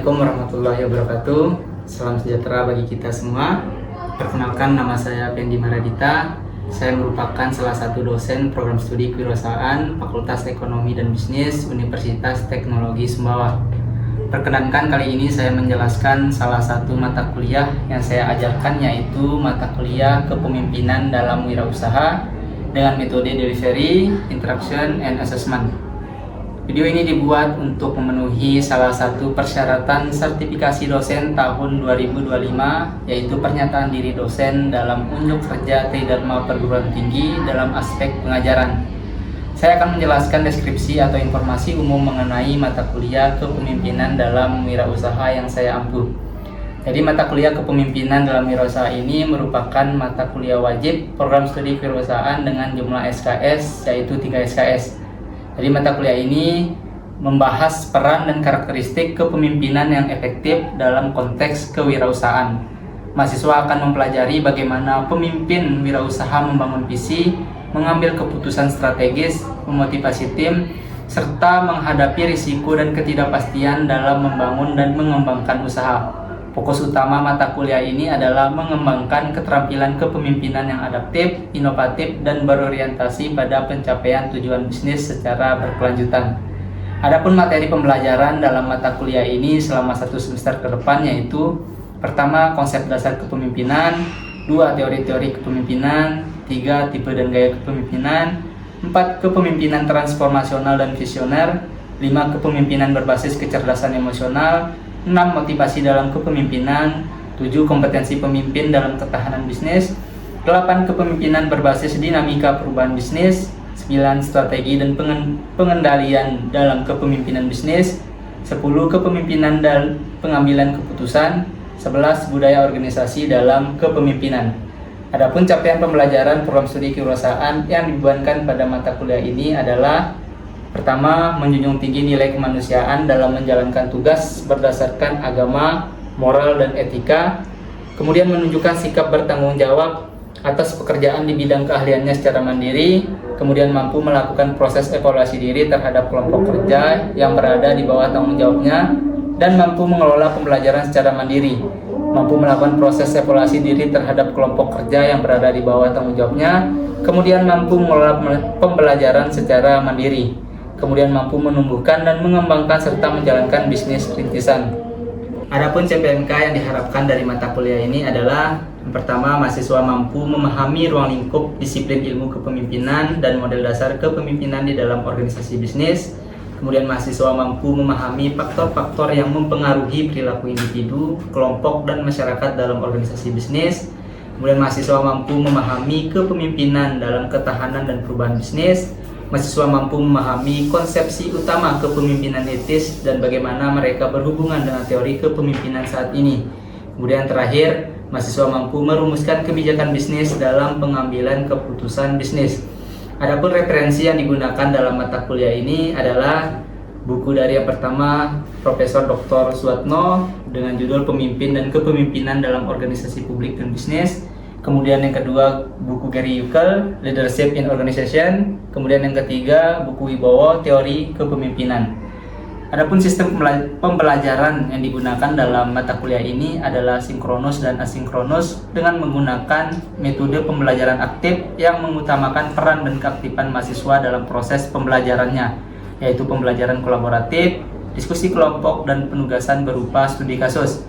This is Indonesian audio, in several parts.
Assalamualaikum warahmatullahi wabarakatuh. Salam sejahtera bagi kita semua. Perkenalkan, nama saya Pendi Maradita. Saya merupakan salah satu dosen program studi kewirausahaan Fakultas Ekonomi dan Bisnis Universitas Teknologi Sumbawa. Perkenankan, kali ini saya menjelaskan salah satu mata kuliah yang saya ajarkan, yaitu mata kuliah Kepemimpinan dalam Wirausaha dengan metode delivery, interaction, and assessment. Video ini dibuat untuk memenuhi salah satu persyaratan sertifikasi dosen tahun 2025, yaitu pernyataan diri dosen dalam unjuk kerja Tridharma Perguruan Tinggi dalam aspek pengajaran. Saya akan menjelaskan deskripsi atau informasi umum mengenai mata kuliah Kepemimpinan dalam Wirausaha yang saya ampu. Jadi mata kuliah Kepemimpinan dalam Wirausaha ini merupakan mata kuliah wajib program studi kewirausahaan dengan jumlah SKS, yaitu 3 SKS. Jadi mata kuliah ini membahas peran dan karakteristik kepemimpinan yang efektif dalam konteks kewirausahaan. Mahasiswa akan mempelajari bagaimana pemimpin wirausaha membangun visi, mengambil keputusan strategis, memotivasi tim, serta menghadapi risiko dan ketidakpastian dalam membangun dan mengembangkan usaha. Fokus utama mata kuliah ini adalah mengembangkan keterampilan kepemimpinan yang adaptif, inovatif, dan berorientasi pada pencapaian tujuan bisnis secara berkelanjutan. Adapun materi pembelajaran dalam mata kuliah ini selama 1 semester ke depan, yaitu pertama, konsep dasar kepemimpinan, 2, teori-teori kepemimpinan, 3, tipe dan gaya kepemimpinan, 4, kepemimpinan transformasional dan visioner, 5, kepemimpinan berbasis kecerdasan emosional, 6, motivasi dalam kepemimpinan, 7, kompetensi pemimpin dalam ketahanan bisnis, 8, kepemimpinan berbasis dinamika perubahan bisnis, 9, strategi dan pengendalian dalam kepemimpinan bisnis, 10, kepemimpinan dan pengambilan keputusan, 11, budaya organisasi dalam kepemimpinan. Adapun capaian pembelajaran program studi kewirausahaan yang dibebankan pada mata kuliah ini adalah: pertama, menjunjung tinggi nilai kemanusiaan dalam menjalankan tugas berdasarkan agama, moral, dan etika. Kemudian menunjukkan sikap bertanggung jawab atas pekerjaan di bidang keahliannya secara mandiri. Kemudian mampu melakukan proses evaluasi diri terhadap kelompok kerja yang berada di bawah tanggung jawabnya. Dan mampu mengelola pembelajaran secara mandiri. Mampu melakukan proses evaluasi diri terhadap kelompok kerja yang berada di bawah tanggung jawabnya. Kemudian mampu mengelola pembelajaran secara mandiri. Kemudian mampu menumbuhkan dan mengembangkan serta menjalankan bisnis rintisan. Adapun CPMK yang diharapkan dari mata kuliah ini adalah: yang pertama, mahasiswa mampu memahami ruang lingkup disiplin ilmu kepemimpinan dan model dasar kepemimpinan di dalam organisasi bisnis. Kemudian mahasiswa mampu memahami faktor-faktor yang mempengaruhi perilaku individu, kelompok, dan masyarakat dalam organisasi bisnis. Kemudian mahasiswa mampu memahami kepemimpinan dalam ketahanan dan perubahan bisnis. Mahasiswa mampu memahami konsepsi utama kepemimpinan etis dan bagaimana mereka berhubungan dengan teori kepemimpinan saat ini. Kemudian terakhir, mahasiswa mampu merumuskan kebijakan bisnis dalam pengambilan keputusan bisnis. Adapun referensi yang digunakan dalam mata kuliah ini adalah buku dari yang pertama, Profesor Dr. Suatno dengan judul Pemimpin dan Kepemimpinan dalam Organisasi Publik dan Bisnis. Kemudian yang kedua, buku Gary Yukel, Leadership in Organization. Kemudian yang ketiga, buku Wibowo, Teori Kepemimpinan. Adapun sistem pembelajaran yang digunakan dalam mata kuliah ini adalah sinkronus dan asinkronus dengan menggunakan metode pembelajaran aktif yang mengutamakan peran dan keaktifan mahasiswa dalam proses pembelajarannya, yaitu pembelajaran kolaboratif, diskusi kelompok, dan penugasan berupa studi kasus.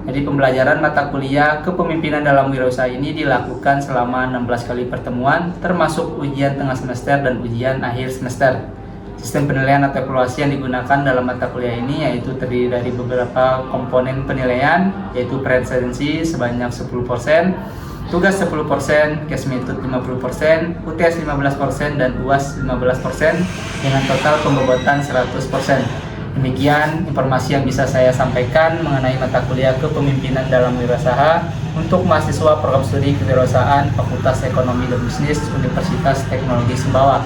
Jadi pembelajaran mata kuliah Kepemimpinan dalam Wirausaha ini dilakukan selama 16 kali pertemuan, termasuk ujian tengah semester dan ujian akhir semester. Sistem penilaian atau evaluasi yang digunakan dalam mata kuliah ini yaitu terdiri dari beberapa komponen penilaian, yaitu presensi sebanyak 10%, tugas 10%, case method 50%, UTS 15%, dan UAS 15% dengan total pembobotan 100%. Demikian informasi yang bisa saya sampaikan mengenai mata kuliah Kepemimpinan dalam Wirausaha untuk mahasiswa program studi kewirausahaan Fakultas Ekonomi dan Bisnis Universitas Teknologi Sumbawa.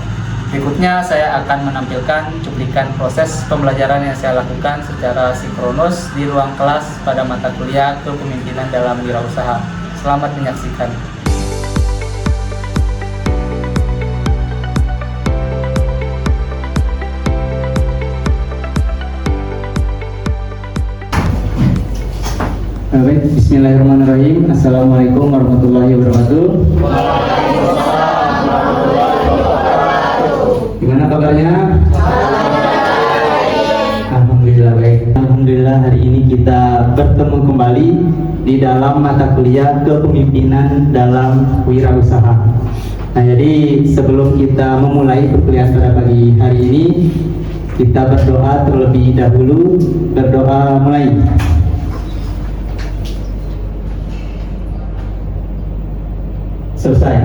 Berikutnya saya akan menampilkan cuplikan proses pembelajaran yang saya lakukan secara sinkronus di ruang kelas pada mata kuliah Kepemimpinan dalam Wirausaha. Selamat menyaksikan. Baik, bismillahirrahmanirrahim. Assalamualaikum warahmatullahi wabarakatuh. Gimana kabarnya? Alhamdulillah baik. Alhamdulillah hari ini kita bertemu kembali di dalam mata kuliah kepemimpinan dalam wirausaha. Nah, jadi sebelum kita memulai perkuliahan pada pagi hari ini, kita berdoa terlebih dahulu. Berdoa mulai. Selesai.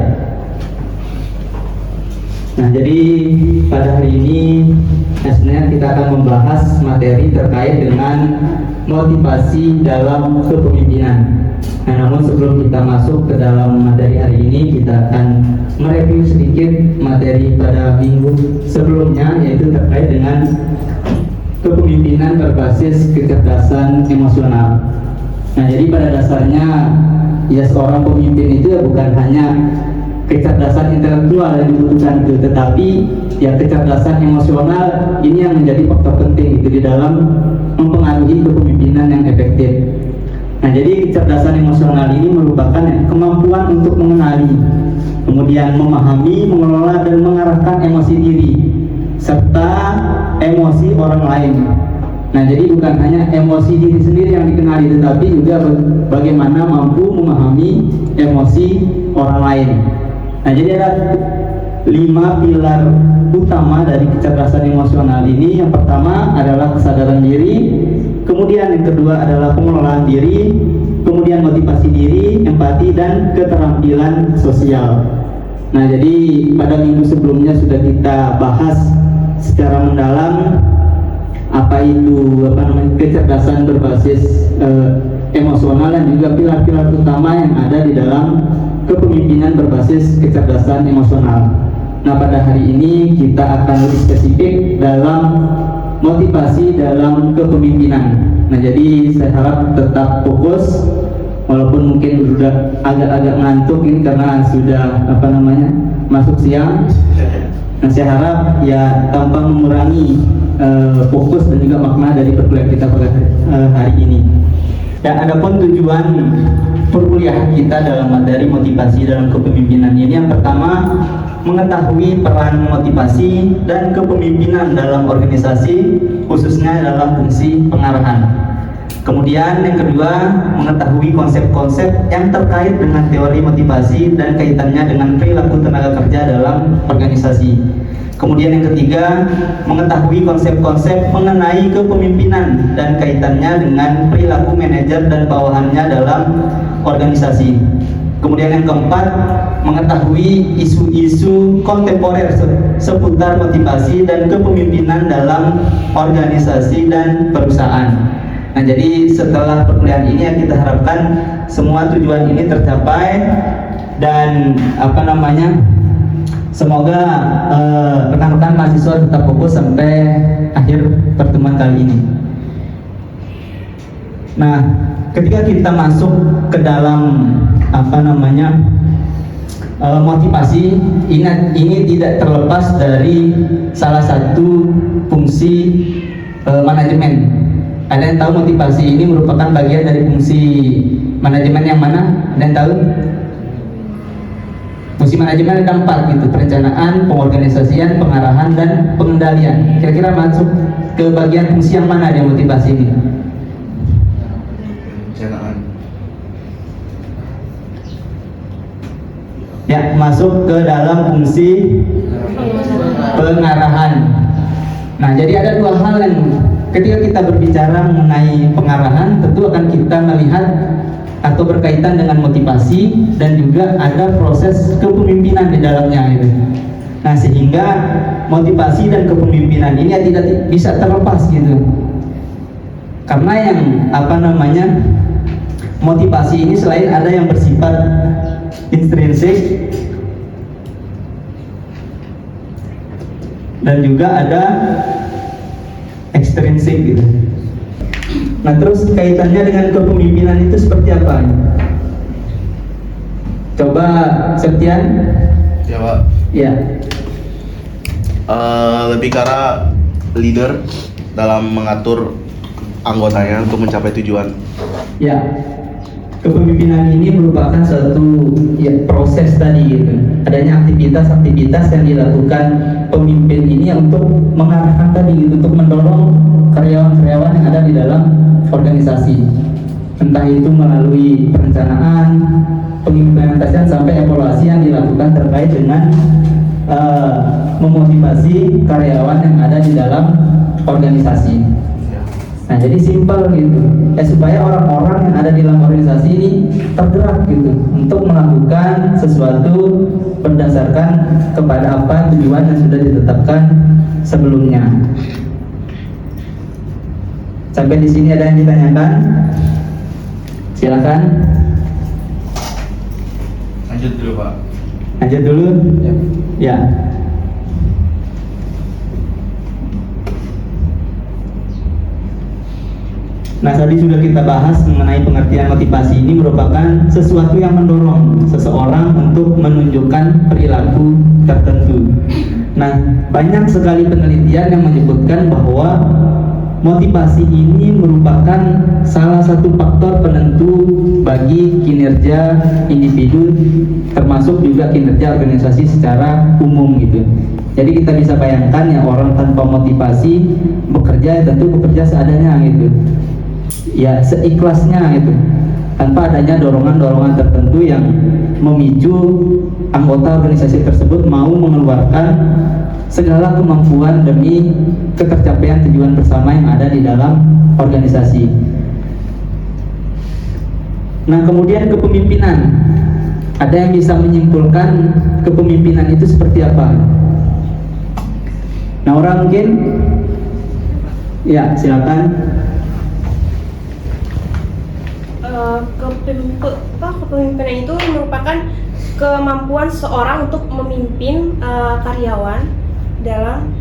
Nah, jadi pada hari ini sebenarnya kita akan membahas materi terkait dengan motivasi dalam kepemimpinan. Nah, namun sebelum kita masuk ke dalam materi hari ini, kita akan mereview sedikit materi pada minggu sebelumnya, yaitu terkait dengan kepemimpinan berbasis kecerdasan emosional. Nah, jadi pada dasarnya ya seorang pemimpin itu bukan hanya kecerdasan intelektual yang dibutuhkan itu, tetapi ya kecerdasan emosional ini yang menjadi faktor penting itu di dalam mempengaruhi kepemimpinan yang efektif. Nah, jadi kecerdasan emosional ini merupakan kemampuan untuk mengenali, kemudian memahami, mengelola dan mengarahkan emosi diri serta emosi orang lain. Nah, jadi bukan hanya emosi diri sendiri yang dikenali, tetapi juga bagaimana mampu memahami emosi orang lain. Nah, jadi ada 5 pilar utama dari kecerdasan emosional ini. Yang pertama adalah kesadaran diri, kemudian yang kedua adalah pengelolaan diri, kemudian motivasi diri, empati, dan keterampilan sosial. Nah, jadi pada minggu sebelumnya sudah kita bahas secara mendalam apa itu kecerdasan berbasis emosional dan juga pilar-pilar utama yang ada di dalam kepemimpinan berbasis kecerdasan emosional. Nah, pada hari ini kita akan lebih spesifik dalam motivasi dalam kepemimpinan. Nah, jadi saya harap tetap fokus walaupun mungkin sudah agak-agak ngantuk ini karena sudah masuk siang. Nah, saya harap ya tanpa mengurangi fokus dan juga makna dari perkuliahan kita pada hari ini. Dan adapun tujuan perkuliahan kita dalam materi motivasi dalam kepemimpinan ini, yang pertama mengetahui peran motivasi dan kepemimpinan dalam organisasi, khususnya dalam fungsi pengarahan. Kemudian yang kedua, mengetahui konsep-konsep yang terkait dengan teori motivasi dan kaitannya dengan perilaku tenaga kerja dalam organisasi. Kemudian yang ketiga, mengetahui konsep-konsep mengenai kepemimpinan dan kaitannya dengan perilaku manajer dan bawahannya dalam organisasi. Kemudian yang keempat, mengetahui isu-isu kontemporer seputar motivasi dan kepemimpinan dalam organisasi dan perusahaan. Nah, jadi setelah perkuliahan ini yang kita harapkan semua tujuan ini tercapai dan semoga rekan-rekan mahasiswa tetap fokus sampai akhir pertemuan kali ini. Nah, ketika kita masuk ke dalam motivasi, ini tidak terlepas dari salah satu fungsi manajemen. Ada yang tahu motivasi ini merupakan bagian dari fungsi manajemen yang mana? Ada yang tahu? Fungsi manajemen ada 4 gitu: perencanaan, pengorganisasian, pengarahan, dan pengendalian. Kira-kira masuk ke bagian fungsi yang mana dia motivasi ini? Perencanaan. Ya, masuk ke dalam fungsi pengarahan. Nah, jadi ada 2 hal yang ketika kita berbicara mengenai pengarahan, tentu akan kita melihat atau berkaitan dengan motivasi dan juga ada proses kepemimpinan di dalamnya gitu. Nah, sehingga motivasi dan kepemimpinan ini tidak bisa terlepas gitu. Karena yang motivasi ini selain ada yang bersifat intrinsik dan juga ada ekstrinsik gitu. Nah, terus kaitannya dengan kepemimpinan itu seperti apa? Coba Septian. Ya, Pak. Ya. Lebih ke arah leader dalam mengatur anggotanya untuk mencapai tujuan. Ya. kepemimpinan ini merupakan suatu proses tadi gitu. Adanya aktivitas-aktivitas yang dilakukan pemimpin ini untuk mengarahkan tadi gitu, untuk mendorong karyawan-karyawan yang ada di dalam organisasi. Entah itu melalui perencanaan, pengimplementasian sampai evaluasi yang dilakukan terkait dengan memotivasi karyawan yang ada di dalam organisasi. Nah, jadi simpel gitu. Supaya orang-orang yang ada di dalam organisasi ini tergerak gitu untuk melakukan sesuatu berdasarkan kepada apa tujuan yang sudah ditetapkan sebelumnya. Sampai di sini ada yang ditanyakan? Silakan. Lanjut dulu, Pak. Lanjut dulu. Ya. Nah, tadi sudah kita bahas mengenai pengertian motivasi. Ini merupakan sesuatu yang mendorong seseorang untuk menunjukkan perilaku tertentu. Nah, banyak sekali penelitian yang menyebutkan bahwa motivasi ini merupakan salah satu faktor penentu bagi kinerja individu, termasuk juga kinerja organisasi secara umum gitu. Jadi kita bisa bayangkan ya, orang tanpa motivasi bekerja tentu bekerja seadanya gitu. Ya seikhlasnya gitu, tanpa adanya dorongan-dorongan tertentu yang memicu anggota organisasi tersebut mau mengeluarkan segala kemampuan demi ketercapaian tujuan bersama yang ada di dalam organisasi. Nah, kemudian kepemimpinan, ada yang bisa menyimpulkan kepemimpinan itu seperti apa? Nah, orang mungkin ya silakan. Kepemimpinan itu merupakan kemampuan seorang untuk memimpin karyawan dalam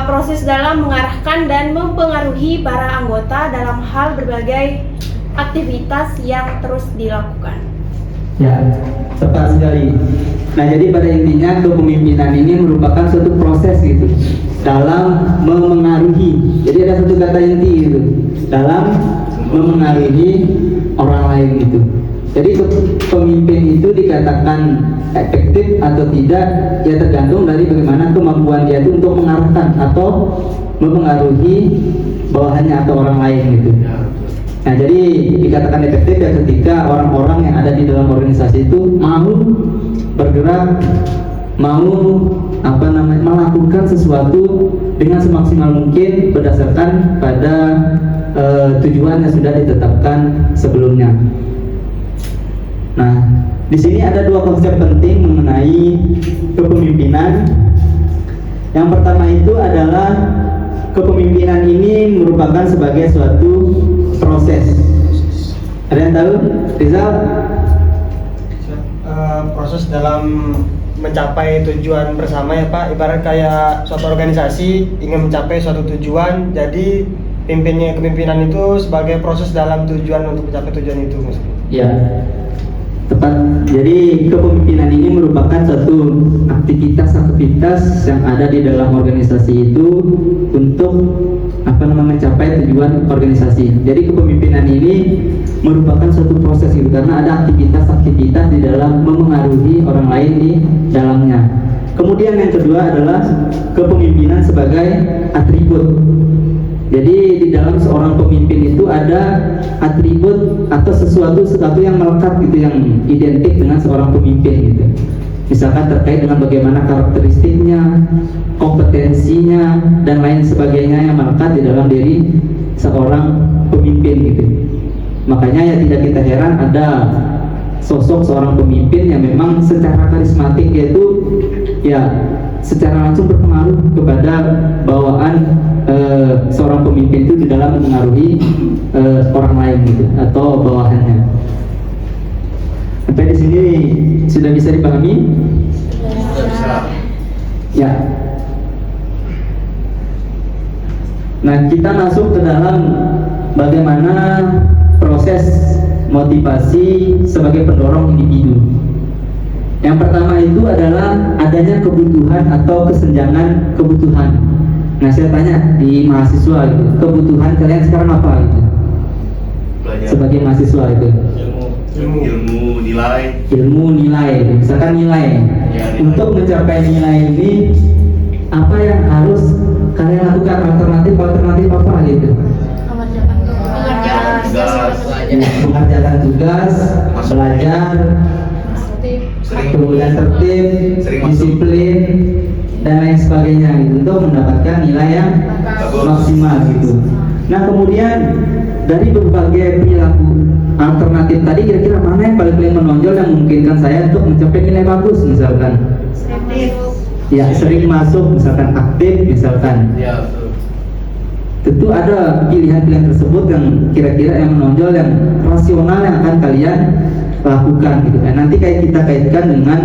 proses dalam mengarahkan dan mempengaruhi para anggota dalam hal berbagai aktivitas yang terus dilakukan. Ya, tepat sekali. Nah, jadi pada intinya kepemimpinan ini merupakan suatu proses gitu dalam memengaruhi. Jadi ada satu kata inti gitu, dalam memengaruhi orang lain gitu. Jadi pemimpin itu dikatakan efektif atau tidak ya tergantung dari bagaimana kemampuan dia itu untuk mengarahkan atau mempengaruhi bawahannya atau orang lain gitu. Nah, jadi dikatakan efektif ya ketika orang-orang yang ada di dalam organisasi itu mau bergerak, mau melakukan sesuatu dengan semaksimal mungkin berdasarkan pada tujuan yang sudah ditetapkan sebelumnya. Nah, di sini ada dua konsep penting mengenai kepemimpinan. Yang pertama itu adalah kepemimpinan ini merupakan sebagai suatu proses. Ada yang tahu? Rizal? Proses dalam mencapai tujuan bersama ya Pak. Ibarat kayak suatu organisasi ingin mencapai suatu tujuan, jadi kepemimpinan itu sebagai proses dalam tujuan untuk mencapai tujuan itu maksudnya. Ya, tepat. Jadi kepemimpinan ini merupakan suatu aktivitas yang ada di dalam organisasi itu untuk mencapai tujuan organisasi. Jadi kepemimpinan ini merupakan suatu proses gitu, karena ada aktivitas-aktivitas di dalam memengaruhi orang lain di dalamnya. Kemudian yang kedua adalah kepemimpinan sebagai atribut. Jadi di dalam seorang pemimpin itu ada atribut atau sesuatu yang melekat gitu, yang identik dengan seorang pemimpin gitu. Misalkan terkait dengan bagaimana karakteristiknya, kompetensinya, dan lain sebagainya yang melekat di dalam diri seorang pemimpin gitu. Makanya ya tidak kita heran ada sosok seorang pemimpin yang memang secara karismatik, yaitu ya secara langsung berpengaruh kepada bawaan seorang pemimpin itu di dalam mengaruhi orang lain gitu atau bawahannya. Sampai di sini sudah bisa dipahami? Ya. Nah, kita masuk ke dalam bagaimana proses motivasi sebagai pendorong individu. Yang pertama itu adalah adanya kebutuhan atau kesenjangan kebutuhan. Nah, saya tanya di mahasiswa gitu, kebutuhan kalian sekarang apa gitu? Belajar. sebagai mahasiswa itu? Ilmu nilai. Ilmu nilai, misalkan nilai. Ya, nilai. Untuk mencapai nilai ini, apa yang harus kalian lakukan? Alternatif apa gitu? Mengerjakan tugas, belajar, kemudian tertib, Sering masuk. disiplin, dan lain sebagainya gitu, untuk mendapatkan nilai yang maksimal gitu. Nah kemudian dari berbagai perilaku alternatif tadi, kira-kira mana yang paling menonjol yang memungkinkan saya untuk mencapai nilai bagus misalkan? Ya, sering masuk, misalkan aktif, misalkan. Ya, betul. Tentu ada pilihan-pilihan tersebut yang kira-kira yang menonjol, yang rasional yang akan kalian lakukan gitu. Nanti kayak kita kaitkan dengan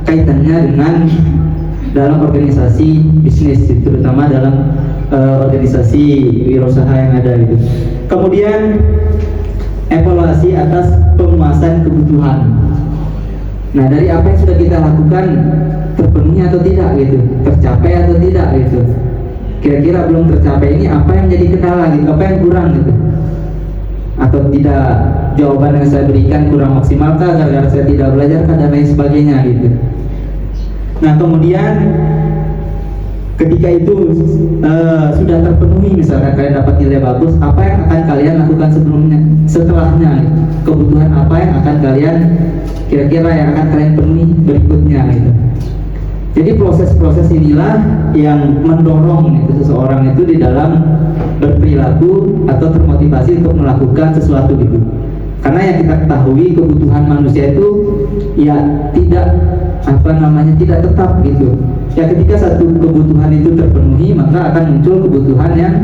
kaitannya dengan dalam organisasi bisnis, terutama dalam organisasi wirausaha yang ada gitu. Kemudian evaluasi atas pemuasan kebutuhan. Nah dari apa yang sudah kita lakukan, terpenuhi atau tidak gitu, tercapai atau tidak gitu. Kira-kira belum tercapai ini apa yang jadi kendala gitu, apa yang kurang gitu, atau tidak, jawaban yang saya berikan kurang maksimal kah, gara-gara saya tidak belajar kah, dan lain sebagainya gitu. Nah kemudian ketika itu sudah terpenuhi, misalkan kalian dapat nilai bagus, apa yang akan kalian lakukan sebelumnya, setelahnya gitu. Kebutuhan apa yang akan kalian, kira-kira yang akan kalian penuhi berikutnya gitu. Jadi proses-proses inilah yang mendorong itu seseorang itu di dalam berperilaku atau termotivasi untuk melakukan sesuatu gitu. Karena yang kita ketahui, kebutuhan manusia itu ya tidak tidak tetap gitu. Ya ketika satu kebutuhan itu terpenuhi, maka akan muncul kebutuhan yang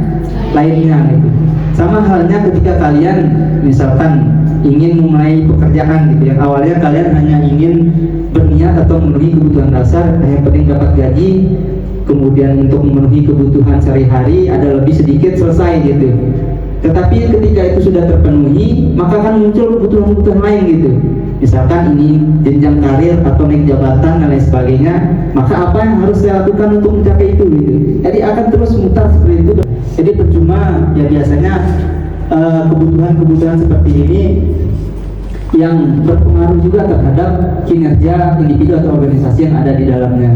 lainnya gitu. Sama halnya ketika kalian misalkan ingin memulai pekerjaan gitu, yang awalnya kalian hanya ingin berniat atau memenuhi kebutuhan dasar, yang penting dapat gaji, kemudian untuk memenuhi kebutuhan sehari-hari ada lebih sedikit selesai gitu. Tetapi ketika itu sudah terpenuhi, maka akan muncul kebutuhan-kebutuhan lain gitu. Misalkan ini jenjang karir atau naik jabatan dan lain sebagainya, maka apa yang harus saya lakukan untuk mencapai itu gitu. Jadi akan terus mutar seperti itu. Jadi percuma ya biasanya kebutuhan-kebutuhan seperti ini yang berpengaruh juga terhadap kinerja individu atau organisasi yang ada di dalamnya.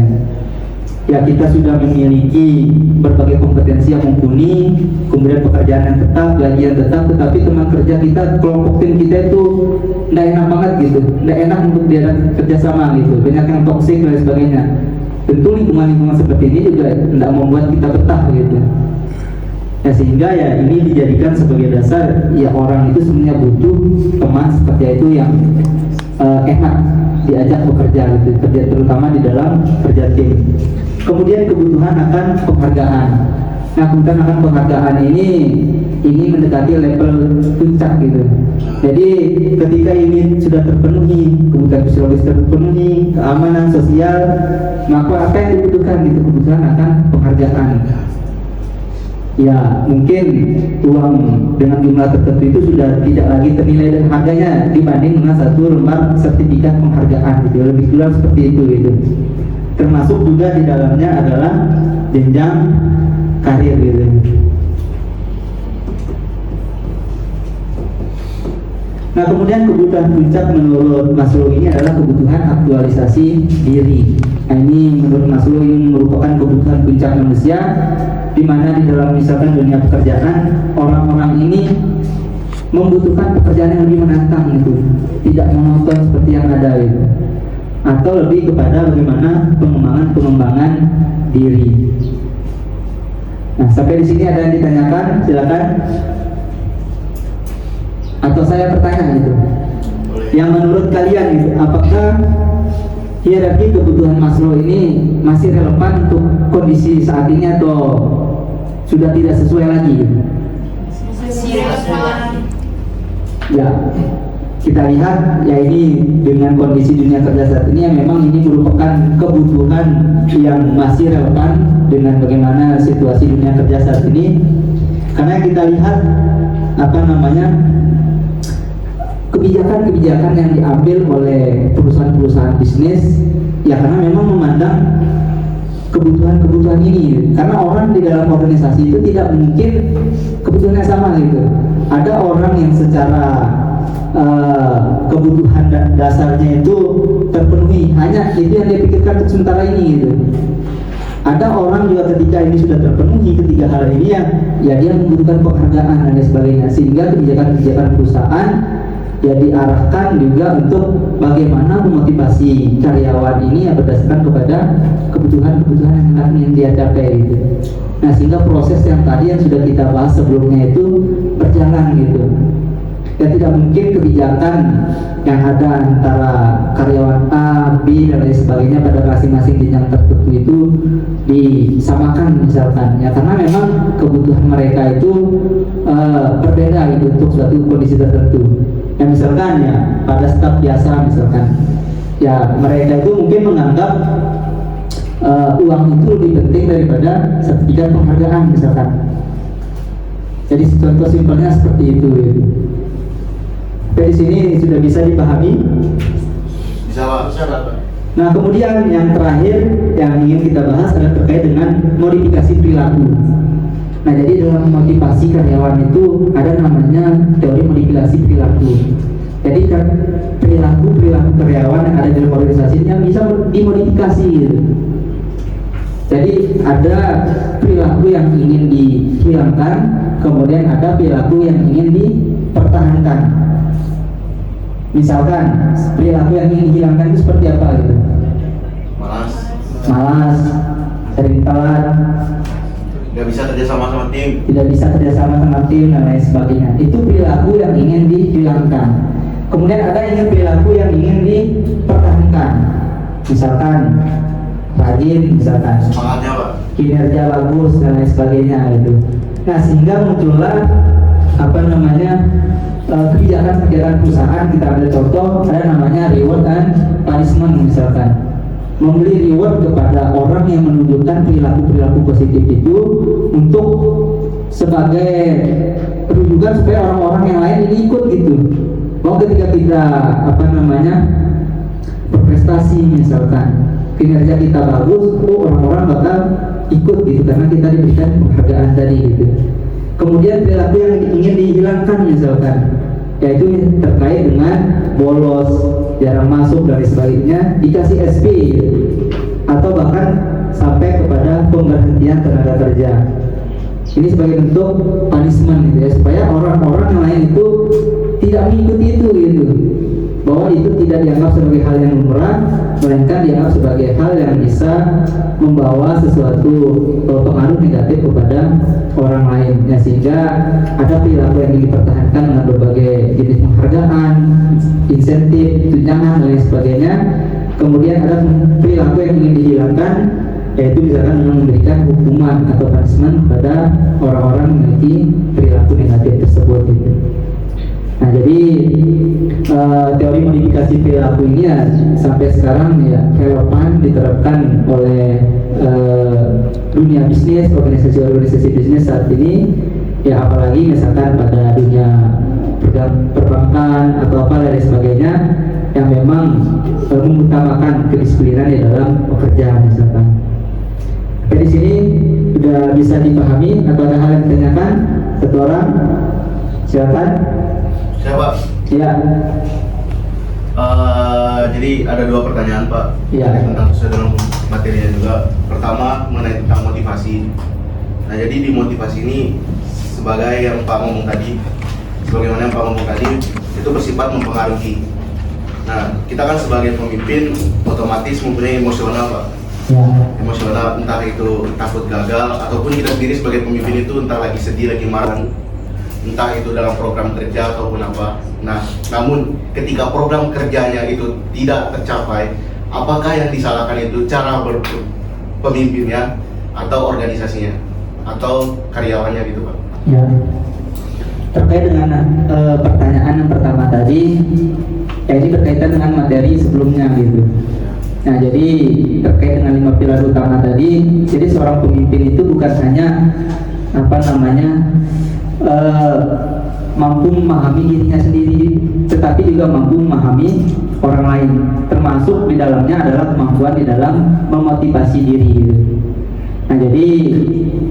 Ya kita sudah memiliki berbagai kompetensi yang mumpuni, kemudian pekerjaan yang tetap, gaji yang tetap, tetapi teman kerja kita, kelompok tim kita itu tidak enak banget gitu, tidak enak untuk diajak kerjasama gitu, banyak yang toksik dan sebagainya. Tentu lingkungan-lingkungan seperti ini juga tidak membuat kita betah gitu. Ya sehingga ya ini dijadikan sebagai dasar, ya orang itu sebenarnya butuh teman seperti itu yang enak diajak bekerja gitu, kerja terutama di dalam kerja tim. Kemudian kebutuhan akan penghargaan. Nah kebutuhan akan penghargaan ini mendekati level puncak gitu. Jadi ketika ini sudah terpenuhi, kebutuhan fisiologis terpenuhi, keamanan sosial, maka apa yang dibutuhkan gitu, kebutuhan akan penghargaan. Ya mungkin uang dengan jumlah tertentu itu sudah tidak lagi ternilai dan harganya dibanding dengan satu lembar sertifikat penghargaan gitu, lebih kurang seperti itu gitu. Termasuk juga di dalamnya adalah jenjang karir gitu. Nah kemudian kebutuhan puncak menurut Maslow ini adalah kebutuhan aktualisasi diri. Nah ini menurut Maslow ini merupakan kebutuhan puncak manusia, di mana di dalam misalkan dunia pekerjaan, orang-orang ini membutuhkan pekerjaan yang lebih menantang gitu, tidak monoton seperti yang ada gitu, atau lebih kepada bagaimana pengembangan diri. Nah sampai di sini ada yang ditanyakan, silakan. Atau saya bertanya gitu, yang menurut kalian gitu, apakah hierarki kebutuhan Maslow ini masih relevan untuk kondisi saat ini atau sudah tidak sesuai lagi gitu? Masih relevan. Ya, kita lihat ya ini dengan kondisi dunia kerja saat ini, yang memang ini merupakan kebutuhan yang masih relevan dengan bagaimana situasi dunia kerja saat ini. Karena kita lihat kebijakan-kebijakan yang diambil oleh perusahaan-perusahaan bisnis, ya karena memang memandang kebutuhan ini, karena orang di dalam organisasi itu tidak mungkin kebutuhannya sama gitu. Ada orang yang secara kebutuhan dasarnya itu terpenuhi, hanya itu yang dia pikirkan untuk sementara ini gitu. Ada orang juga ketika ini sudah terpenuhi ketiga hal ini ya dia membutuhkan penghargaan dan sebagainya, sehingga kebijakan-kebijakan perusahaan ya diarahkan juga untuk bagaimana memotivasi karyawan ini ya berdasarkan kepada kebutuhan yang ingin dia capai gitu. Nah, sehingga proses yang tadi yang sudah kita bahas sebelumnya itu berjalan gitu. Ya tidak mungkin kebijakan yang ada antara karyawan A, B dan lain sebagainya pada masing-masing jenjang tertentu itu disamakan misalkan ya, karena memang kebutuhan mereka itu berbeda gitu untuk suatu kondisi tertentu. Ya misalkan ya pada staf biasa misalkan ya mereka itu mungkin menganggap uang itu lebih penting daripada sertifikat penghargaan misalkan. Jadi contoh simpelnya seperti itu gitu. Dari sini sudah bisa dipahami? Bisa Pak. Nah, kemudian yang terakhir yang ingin kita bahas adalah terkait dengan modifikasi perilaku. Nah, jadi dalam motivasi karyawan itu ada namanya teori modifikasi perilaku. Jadi perilaku karyawan yang ada dalam organisasi yang bisa dimodifikasi gitu. Jadi ada perilaku yang ingin dihilangkan, kemudian ada perilaku yang ingin dipertahankan. Misalkan perilaku yang ingin dihilangkan itu seperti apa gitu? Malas, sering telat, Nggak bisa kerjasama sama tim. tidak bisa kerjasama sama tim dan lain sebagainya. Itu perilaku yang ingin dihilangkan. Kemudian ada yang perilaku yang ingin dipertahankan. Misalkan rajin, misalkan Semangatnya Pak. kinerja bagus dan lain sebagainya gitu. Nah, sehingga muncullah kebijakan perusahaan. Kita ambil contoh, ada namanya reward and punishment misalkan. Memberi reward kepada orang yang menunjukkan perilaku positif itu untuk sebagai rujukan supaya orang-orang yang lain ini ikut gitu. Bahwa ketika kita berprestasi misalkan, kinerja kita bagus, orang-orang bakal ikut gitu karena kita diberikan penghargaan tadi gitu. Kemudian perilaku yang ingin dihilangkan misalkan, yaitu terkait dengan bolos, jarang masuk dan sebagainya, dikasih SP gitu. Atau bahkan sampai kepada pemberhentian tenaga kerja. Ini sebagai bentuk punishment gitu ya, supaya orang-orang yang lain itu tidak mengikuti itu gitu. Bahwa itu tidak dianggap sebagai hal yang lumrah, melainkan dianggap sebagai hal yang bisa membawa sesuatu pengaruh negatif kepada orang lain. Ya, sehingga ada perilaku yang dipertahankan dengan berbagai jenis penghargaan, insentif, tunjangan dan lain sebagainya. Kemudian ada perilaku yang ingin dihilangkan, yaitu misalkan memberikan hukuman atau punishment kepada orang-orang yang memiliki perilaku negatif tersebut gitu. Nah, jadi teori modifikasi perilaku ini ya, sampai sekarang ya relevan diterapkan oleh dunia bisnis, organisasi bisnis saat ini ya, apalagi misalkan pada dunia perbankan atau apa dan sebagainya yang memang mengutamakan kedisiplinan di dalam pekerjaan misalkan. Di sini sudah bisa dipahami atau ada hal yang ditanyakan? Satu orang, silakan. Siapa? Iya. Jadi ada dua pertanyaan Pak. Iya. Tentang sesuai dengan materinya juga. Pertama mengenai tentang motivasi. Nah, jadi di motivasi ini sebagai yang Pak ngomong tadi, sebagaimana yang Pak ngomong tadi, itu bersifat mempengaruhi. Nah, kita kan sebagai pemimpin otomatis mempunyai emosional Pak. Ya. Emosional, entah itu takut gagal ataupun kita sendiri sebagai pemimpin itu entah lagi sedih, lagi marah, entah itu dalam program kerja ataupun apa. Nah, namun ketika program kerjanya itu tidak tercapai, apakah yang disalahkan itu cara pemimpinnya atau organisasinya atau karyawannya gitu Pak? Ya. Terkait dengan pertanyaan yang pertama tadi, ya ini berkaitan dengan materi sebelumnya gitu. Nah, jadi terkait dengan 5 pilar utama tadi, jadi seorang pemimpin itu bukan hanya mampu memahami dirinya sendiri, tetapi juga mampu memahami orang lain. Termasuk di dalamnya adalah kemampuan di dalam memotivasi diri gitu. Nah, jadi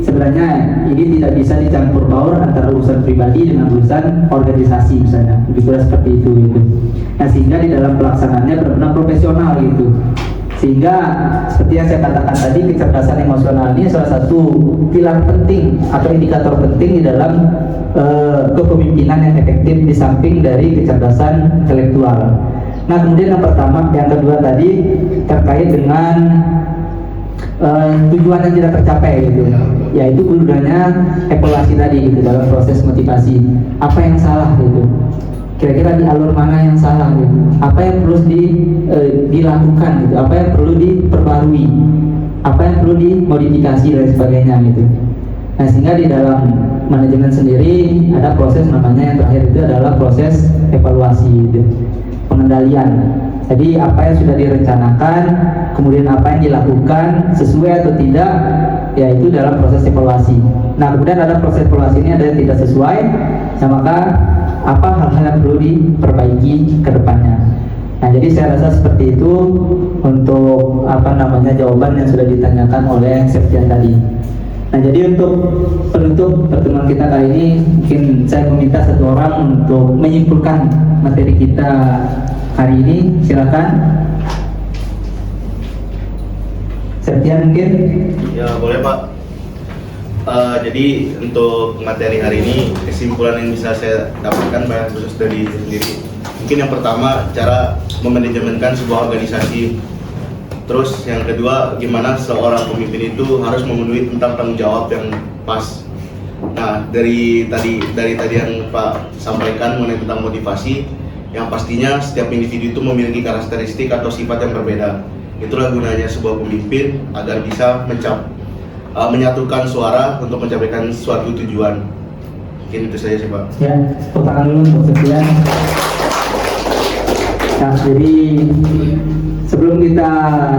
sebenarnya ini tidak bisa dicampur baur antara urusan pribadi dengan urusan organisasi misalnya, lebih kurang seperti itu gitu. Nah, sehingga di dalam pelaksanaannya benar-benar profesional gitu. Sehingga seperti yang saya katakan tadi, kecerdasan emosional ini salah satu pilar penting atau indikator penting di dalam kepemimpinan yang efektif di samping dari kecerdasan intelektual. Nah, kemudian yang kedua tadi terkait dengan tujuan yang tidak tercapai gitu, yaitu gunanya evaluasi tadi gitu dalam proses motivasi. Apa yang salah gitu? Kira-kira di alur mana yang salah gitu? Apa yang perlu dilakukan gitu? Apa yang perlu diperbarui? Apa yang perlu dimodifikasi dan sebagainya gitu. Nah, sehingga di dalam manajemen sendiri ada proses namanya yang terakhir itu adalah proses evaluasi gitu. Pengendalian. Jadi apa yang sudah direncanakan, kemudian apa yang dilakukan sesuai atau tidak, yaitu dalam proses evaluasi. Nah, kemudian ada proses evaluasi ini ada yang tidak sesuai, nah maka apa hal-hal yang perlu diperbaiki ke depannya. Nah, jadi saya rasa seperti itu untuk jawaban yang sudah ditanyakan oleh Septian tadi. Nah, jadi untuk penutup pertemuan kita kali ini, mungkin saya meminta satu orang untuk menyimpulkan materi kita hari ini. Silakan. Septian mungkin? Ya, boleh Pak. Jadi untuk materi hari ini, kesimpulan yang bisa saya dapatkan banyak khusus dari sendiri. Mungkin yang pertama, cara memanajemenkan sebuah organisasi. Terus yang kedua, gimana seorang pemimpin itu harus memenuhi tentang tanggung jawab yang pas. Nah, dari tadi yang Pak sampaikan mengenai tentang motivasi, yang pastinya setiap individu itu memiliki karakteristik atau sifat yang berbeda. Itulah gunanya sebuah pemimpin agar bisa menyatukan suara untuk mencapaikan suatu tujuan. Mungkin itu saja sih Pak. Ya, tepuk tangan dulu untuk Septian. Nah, jadi sebelum kita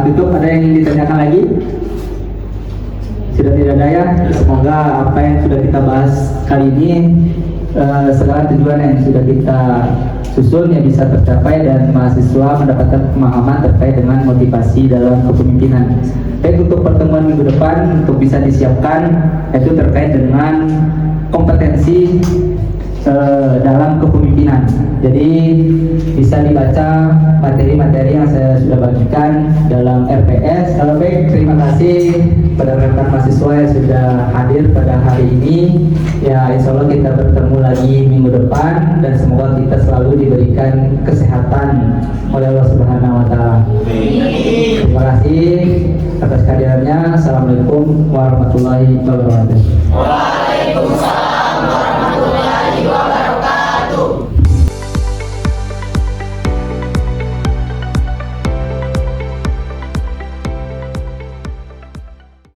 tutup, ada yang ingin ditanyakan lagi? Sudah tidak ada ya? Semoga apa yang sudah kita bahas kali ini, segala tujuan yang sudah kita susun ya bisa tercapai dan mahasiswa mendapatkan pemahaman terkait dengan motivasi dalam kepemimpinan. Baik, untuk pertemuan minggu depan untuk bisa disiapkan itu terkait dengan kompetensi dalam kepemimpinan. Jadi bisa dibaca materi-materi yang saya sudah bagikan dalam RPS. Kalau baik, terima kasih pada rekan mahasiswa yang sudah hadir pada hari ini. Ya, insya Allah kita bertemu lagi minggu depan dan semoga kita selalu diberikan kesehatan oleh Allah Subhanahu Wa Taala. Terima kasih atas kehadirannya. Assalamualaikum warahmatullahi wabarakatuh. Waalaikumsalam.